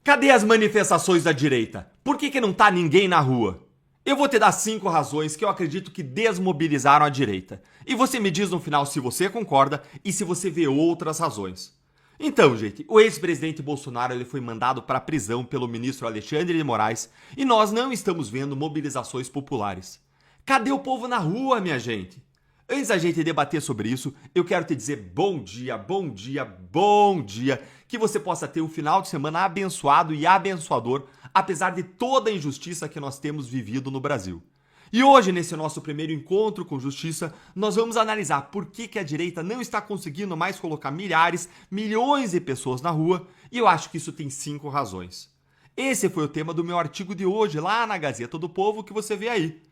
Cadê as manifestações da direita? Por que não tá ninguém na rua? Eu vou te dar 5 razões que eu acredito que desmobilizaram a direita. E você me diz no final se você concorda e se você vê outras razões. Então, gente, o ex-presidente Bolsonaro ele foi mandado para a prisão pelo ministro Alexandre de Moraes e nós não estamos vendo mobilizações populares. Cadê o povo na rua, minha gente? Antes da gente debater sobre isso, eu quero te dizer bom dia, bom dia, bom dia. Que você possa ter um final de semana abençoado e abençoador, apesar de toda a injustiça que nós temos vivido no Brasil. E hoje, nesse nosso primeiro encontro com justiça, nós vamos analisar por que a direita não está conseguindo mais colocar milhares, milhões de pessoas na rua, e eu acho que isso tem 5 razões. Esse foi o tema do meu artigo de hoje, lá na Gazeta do Povo, que você vê aí.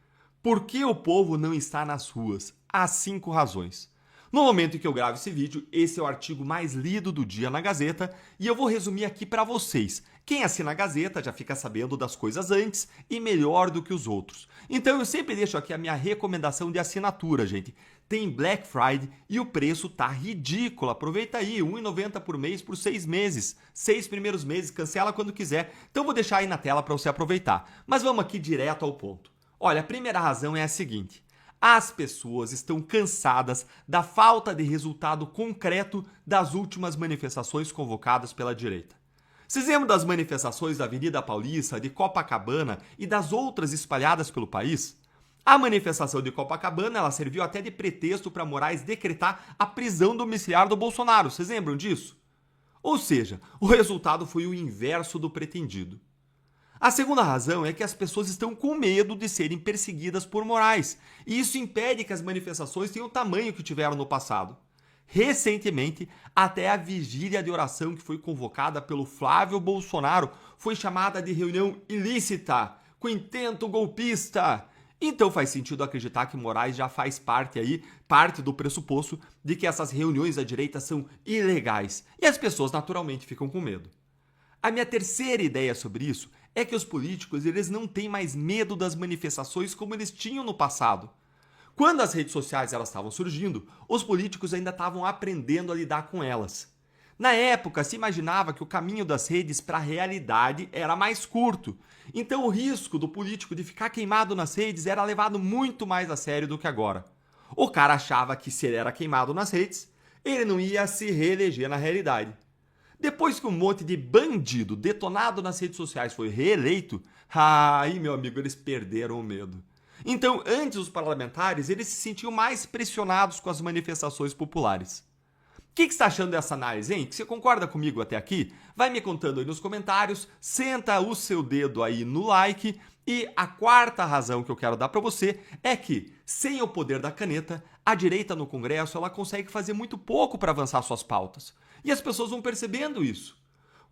Por que o povo não está nas ruas? Há 5 razões. No momento em que eu gravo esse vídeo, esse é o artigo mais lido do dia na Gazeta e eu vou resumir aqui para vocês. Quem assina a Gazeta já fica sabendo das coisas antes e melhor do que os outros. Então eu sempre deixo aqui a minha recomendação de assinatura, gente. Tem Black Friday e o preço tá ridículo. Aproveita aí, R$ 1,90 por mês por 6 meses. 6 primeiros meses, cancela quando quiser. Então vou deixar aí na tela para você aproveitar. Mas vamos aqui direto ao ponto. Olha, a primeira razão é a seguinte. As pessoas estão cansadas da falta de resultado concreto das últimas manifestações convocadas pela direita. Vocês lembram das manifestações da Avenida Paulista, de Copacabana e das outras espalhadas pelo país? A manifestação de Copacabana ela serviu até de pretexto para Moraes decretar a prisão domiciliar do Bolsonaro. Vocês lembram disso? Ou seja, o resultado foi o inverso do pretendido. A segunda razão é que as pessoas estão com medo de serem perseguidas por Moraes, e isso impede que as manifestações tenham o tamanho que tiveram no passado. Recentemente, até a vigília de oração que foi convocada pelo Flávio Bolsonaro foi chamada de reunião ilícita, com intento golpista. Então faz sentido acreditar que Moraes já faz parte do pressuposto de que essas reuniões da direita são ilegais, e as pessoas naturalmente ficam com medo. A minha terceira ideia sobre isso é que os políticos eles não têm mais medo das manifestações como eles tinham no passado. Quando as redes sociais elas estavam surgindo, os políticos ainda estavam aprendendo a lidar com elas. Na época, se imaginava que o caminho das redes para a realidade era mais curto. Então o risco do político de ficar queimado nas redes era levado muito mais a sério do que agora. O cara achava que se ele era queimado nas redes, ele não ia se reeleger na realidade. Depois que um monte de bandido detonado nas redes sociais foi reeleito, aí, meu amigo, eles perderam o medo. Então, antes os parlamentares, eles se sentiam mais pressionados com as manifestações populares. O que você está achando dessa análise, hein? Você concorda comigo até aqui? Vai me contando aí nos comentários, senta o seu dedo aí no like. E a quarta razão que eu quero dar para você é que, sem o poder da caneta, a direita no Congresso ela consegue fazer muito pouco para avançar suas pautas. E as pessoas vão percebendo isso.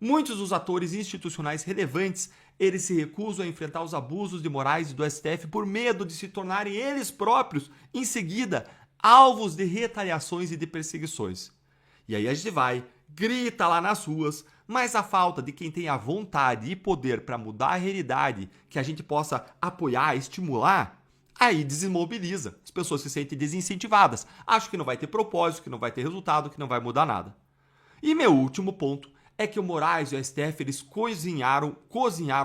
Muitos dos atores institucionais relevantes, eles se recusam a enfrentar os abusos de Moraes e do STF por medo de se tornarem eles próprios, em seguida, alvos de retaliações e de perseguições. E aí a gente vai, grita lá nas ruas, mas a falta de quem tenha vontade e poder para mudar a realidade, que a gente possa apoiar, estimular, aí desimobiliza. As pessoas se sentem desincentivadas, acham que não vai ter propósito, que não vai ter resultado, que não vai mudar nada. E meu último ponto é que o Moraes e o STF eles cozinharam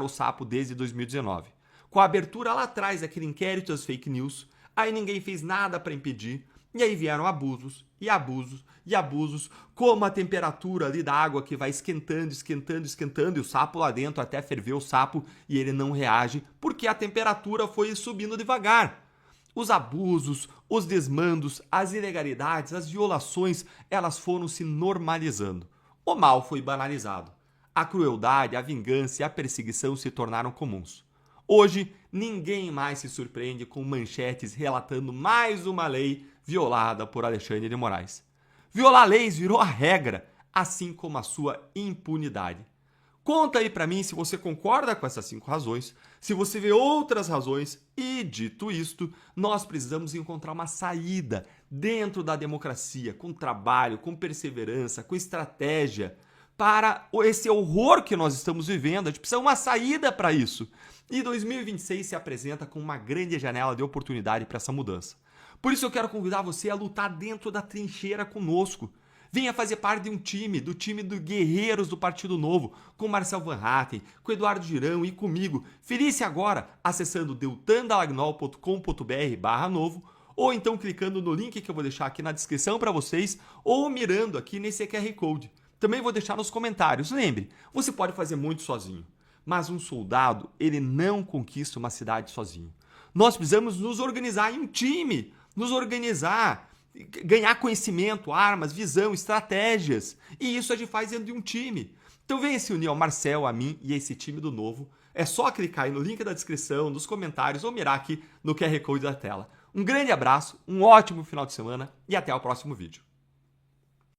o sapo desde 2019. Com a abertura lá atrás daquele inquérito das fake news, aí ninguém fez nada para impedir, e aí vieram abusos, e abusos, e abusos, como a temperatura ali da água que vai esquentando, esquentando, esquentando, e o sapo lá dentro até ferver o sapo e ele não reage, porque a temperatura foi subindo devagar. Os abusos, os desmandos, as ilegalidades, as violações, elas foram se normalizando. O mal foi banalizado. A crueldade, a vingança e a perseguição se tornaram comuns. Hoje, ninguém mais se surpreende com manchetes relatando mais uma lei violada por Alexandre de Moraes. Violar leis virou a regra, assim como a sua impunidade. Conta aí pra mim se você concorda com essas 5 razões, se você vê outras razões e, dito isto, nós precisamos encontrar uma saída dentro da democracia, com trabalho, com perseverança, com estratégia, para esse horror que nós estamos vivendo. A gente precisa de uma saída para isso. E 2026 se apresenta com uma grande janela de oportunidade para essa mudança. Por isso eu quero convidar você a lutar dentro da trincheira conosco. Venha fazer parte de um time, do time do Guerreiros do Partido Novo, com Marcel Van Hatten, com Eduardo Girão e comigo. Filie-se agora acessando deltandalagnol.com.br/novo ou então clicando no link que eu vou deixar aqui na descrição para vocês ou mirando aqui nesse QR Code. Também vou deixar nos comentários. Lembre, você pode fazer muito sozinho, mas um soldado, ele não conquista uma cidade sozinho. Nós precisamos nos organizar em um time, nos organizar, ganhar conhecimento, armas, visão, estratégias. E isso a gente faz dentro de um time. Então venha se unir ao Marcel, a mim e a esse time do Novo. É só clicar aí no link da descrição, nos comentários ou mirar aqui no QR Code da tela. Um grande abraço, um ótimo final de semana e até o próximo vídeo.